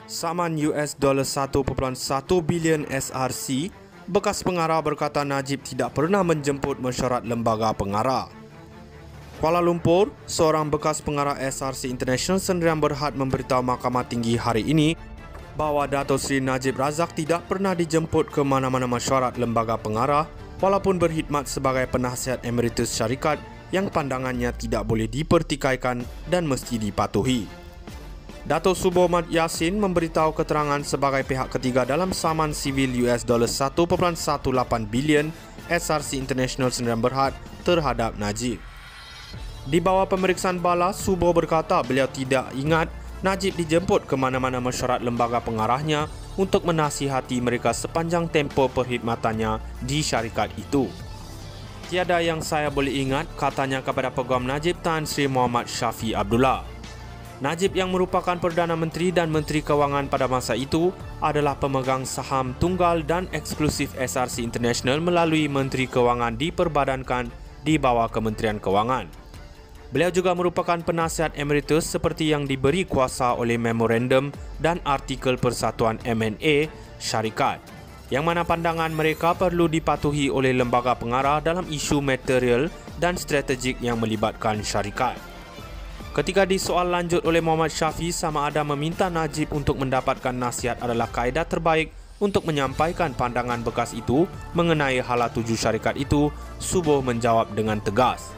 Saman $1.1 bilion SRC, bekas pengarah berkata Najib tidak pernah menjemput mesyuarat lembaga pengarah. Kuala Lumpur, seorang bekas pengarah SRC International Sdn Bhd memberitahu Mahkamah Tinggi hari ini bahawa Dato' Sri Najib Razak tidak pernah dijemput ke mana-mana mesyuarat lembaga pengarah walaupun berkhidmat sebagai penasihat emeritus syarikat yang pandangannya tidak boleh dipertikaikan dan mesti dipatuhi. Dato' Suboh Mat Yassin memberitahu keterangan sebagai pihak ketiga dalam saman sivil $1.18 bilion SRC International Sdn Bhd terhadap Najib. Di bawah pemeriksaan bala, Suboh berkata beliau tidak ingat Najib dijemput ke mana-mana mesyuarat lembaga pengarahnya untuk menasihati mereka sepanjang tempoh perkhidmatannya di syarikat itu. Tiada yang saya boleh ingat, katanya kepada Peguam Najib Tan Sri Muhammad Syafi Abdullah. Najib yang merupakan Perdana Menteri dan Menteri Kewangan pada masa itu adalah pemegang saham tunggal dan eksklusif SRC International melalui Menteri Kewangan diperbadankan di bawah Kementerian Kewangan. Beliau juga merupakan penasihat emeritus seperti yang diberi kuasa oleh memorandum dan artikel Persatuan M&A Syarikat, yang mana pandangan mereka perlu dipatuhi oleh lembaga pengarah dalam isu material dan strategik yang melibatkan syarikat. Ketika disoal lanjut oleh Muhammad Syafi sama ada meminta Najib untuk mendapatkan nasihat adalah kaedah terbaik untuk menyampaikan pandangan bekas itu mengenai hala tuju syarikat itu, Suboh menjawab dengan tegas.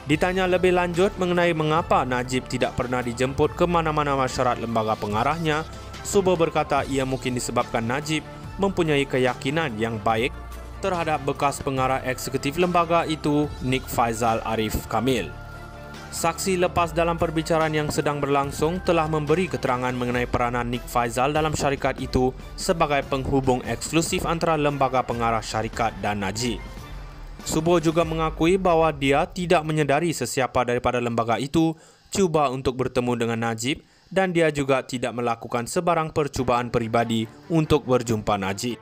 Ditanya lebih lanjut mengenai mengapa Najib tidak pernah dijemput ke mana-mana mesyuarat lembaga pengarahnya, Suboh berkata ia mungkin disebabkan Najib mempunyai keyakinan yang baik terhadap bekas pengarah eksekutif lembaga itu, Nik Faizal Arif Kamil. Saksi lepas dalam perbicaraan yang sedang berlangsung telah memberi keterangan mengenai peranan Nik Faizal dalam syarikat itu sebagai penghubung eksklusif antara lembaga pengarah syarikat dan Najib. Suboh juga mengakui bahawa dia tidak menyedari sesiapa daripada lembaga itu cuba untuk bertemu dengan Najib dan dia juga tidak melakukan sebarang percubaan peribadi untuk berjumpa Najib.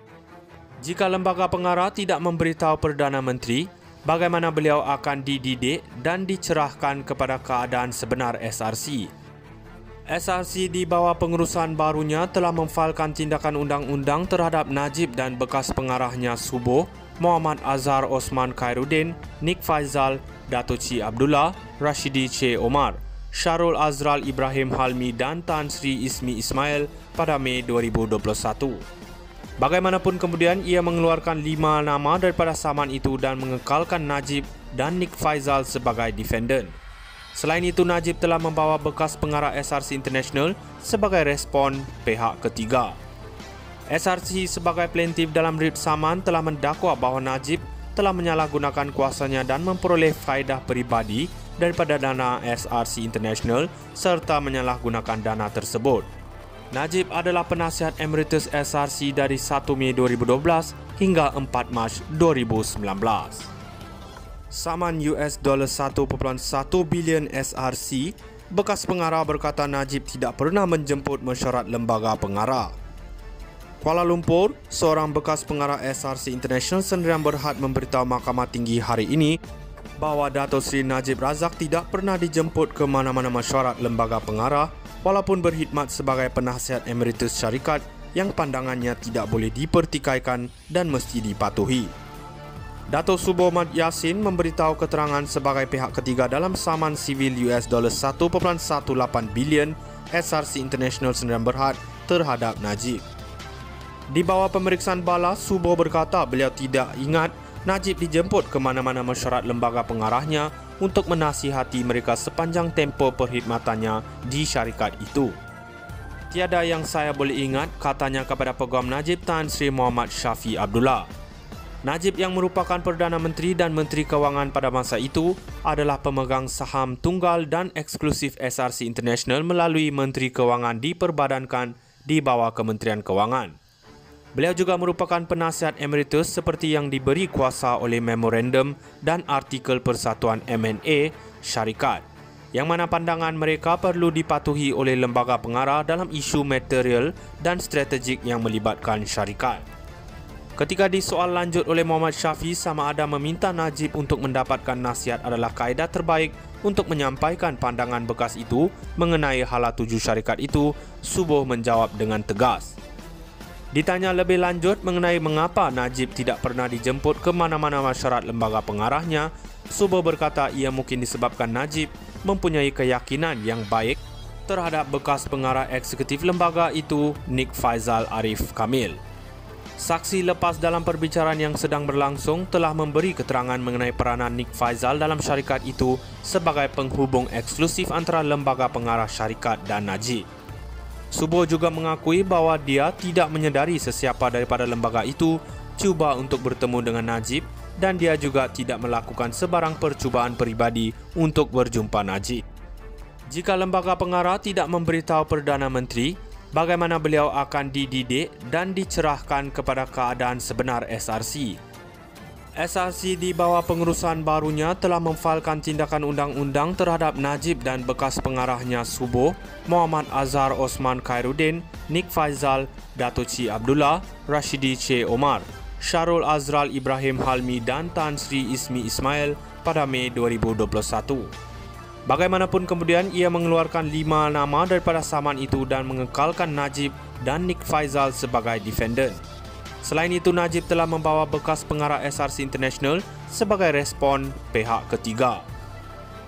Jika lembaga pengarah tidak memberitahu Perdana Menteri bagaimana beliau akan dididik dan dicerahkan kepada keadaan sebenar SRC. SRC di bawah pengurusan barunya telah memfailkan tindakan undang-undang terhadap Najib dan bekas pengarahnya Suboh, Muhammad Azhar Osman Khairuddin, Nik Faizal, Dato' Cik Abdullah, Rashidi Che Omar, Syarul Azral Ibrahim Halmi dan Tan Sri Ismi Ismail pada Mei 2021. Bagaimanapun kemudian ia mengeluarkan 5 nama daripada saman itu dan mengekalkan Najib dan Nik Faizal sebagai defendant. Selain itu, Najib telah membawa bekas pengarah SRC International sebagai respon pihak ketiga. SRC sebagai plaintiff dalam writ saman telah mendakwa bahawa Najib telah menyalahgunakan kuasanya dan memperoleh faedah peribadi daripada dana SRC International serta menyalahgunakan dana tersebut. Najib adalah penasihat emeritus SRC dari 1 Mei 2012 hingga 4 Mac 2019. Saman $1.1 bilion SRC, bekas pengarah berkata Najib tidak pernah menjemput mesyuarat lembaga pengarah. Kuala Lumpur, seorang bekas pengarah SRC International Sdn Bhd memberitahu Mahkamah Tinggi hari ini bahawa Dato' Sri Najib Razak tidak pernah dijemput ke mana-mana mesyuarat lembaga pengarah walaupun berkhidmat sebagai penasihat emeritus syarikat yang pandangannya tidak boleh dipertikaikan dan mesti dipatuhi. Dato' Suboh Mat Yassin memberitahu keterangan sebagai pihak ketiga dalam saman sivil $1.18 bilion SRC International Sdn Bhd terhadap Najib. Di bawah pemeriksaan bala, Suboh berkata beliau tidak ingat Najib dijemput ke mana-mana mesyuarat lembaga pengarahnya untuk menasihati mereka sepanjang tempoh perkhidmatannya di syarikat itu. Tiada yang saya boleh ingat, katanya kepada Peguam Najib Tan Sri Muhammad Syafi Abdullah. Najib yang merupakan Perdana Menteri dan Menteri Kewangan pada masa itu adalah pemegang saham tunggal dan eksklusif SRC International melalui Menteri Kewangan diperbadankan di bawah Kementerian Kewangan. Beliau juga merupakan penasihat emeritus seperti yang diberi kuasa oleh memorandum dan artikel Persatuan M&A Syarikat, yang mana pandangan mereka perlu dipatuhi oleh lembaga pengarah dalam isu material dan strategik yang melibatkan syarikat. Ketika disoal lanjut oleh Muhammad Syafi sama ada meminta Najib untuk mendapatkan nasihat adalah kaedah terbaik untuk menyampaikan pandangan bekas itu mengenai hala tuju syarikat itu, Subuh menjawab dengan tegas. Ditanya lebih lanjut mengenai mengapa Najib tidak pernah dijemput ke mana-mana mesyuarat lembaga pengarahnya, Subuh berkata ia mungkin disebabkan Najib mempunyai keyakinan yang baik terhadap bekas pengarah eksekutif lembaga itu, Nik Faizal Arif Kamil. Saksi lepas dalam perbicaraan yang sedang berlangsung telah memberi keterangan mengenai peranan Nik Faizal dalam syarikat itu sebagai penghubung eksklusif antara lembaga pengarah syarikat dan Najib. Subuh juga mengakui bahawa dia tidak menyedari sesiapa daripada lembaga itu cuba untuk bertemu dengan Najib dan dia juga tidak melakukan sebarang percubaan peribadi untuk berjumpa Najib. Jika lembaga pengarah tidak memberitahu Perdana Menteri bagaimana beliau akan dididik dan dicerahkan kepada keadaan sebenar SRC. SRC di bawah pengurusan barunya telah memfailkan tindakan undang-undang terhadap Najib dan bekas pengarahnya Subuh, Muhammad Azhar Osman Khairuddin, Nik Faizal, Datuk Sri Abdullah, Rashidi Che Omar, Syarul Azral Ibrahim Halmi dan Tan Sri Ismi Ismail pada Mei 2021. Bagaimanapun kemudian ia mengeluarkan 5 nama daripada saman itu dan mengekalkan Najib dan Nik Faizal sebagai defendant. Selain itu, Najib telah membawa bekas pengarah SRC International sebagai respon pihak ketiga.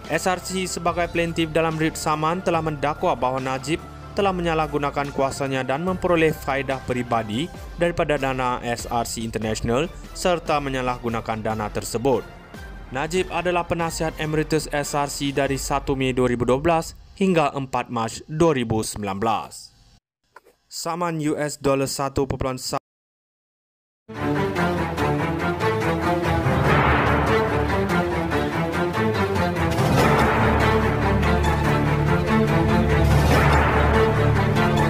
SRC sebagai plaintiff dalam writ saman telah mendakwa bahawa Najib telah menyalahgunakan kuasanya dan memperoleh faedah peribadi daripada dana SRC International serta menyalahgunakan dana tersebut. Najib adalah penasihat emeritus SRC dari 1 Mei 2012 hingga 4 Mac 2019. Saman $1.1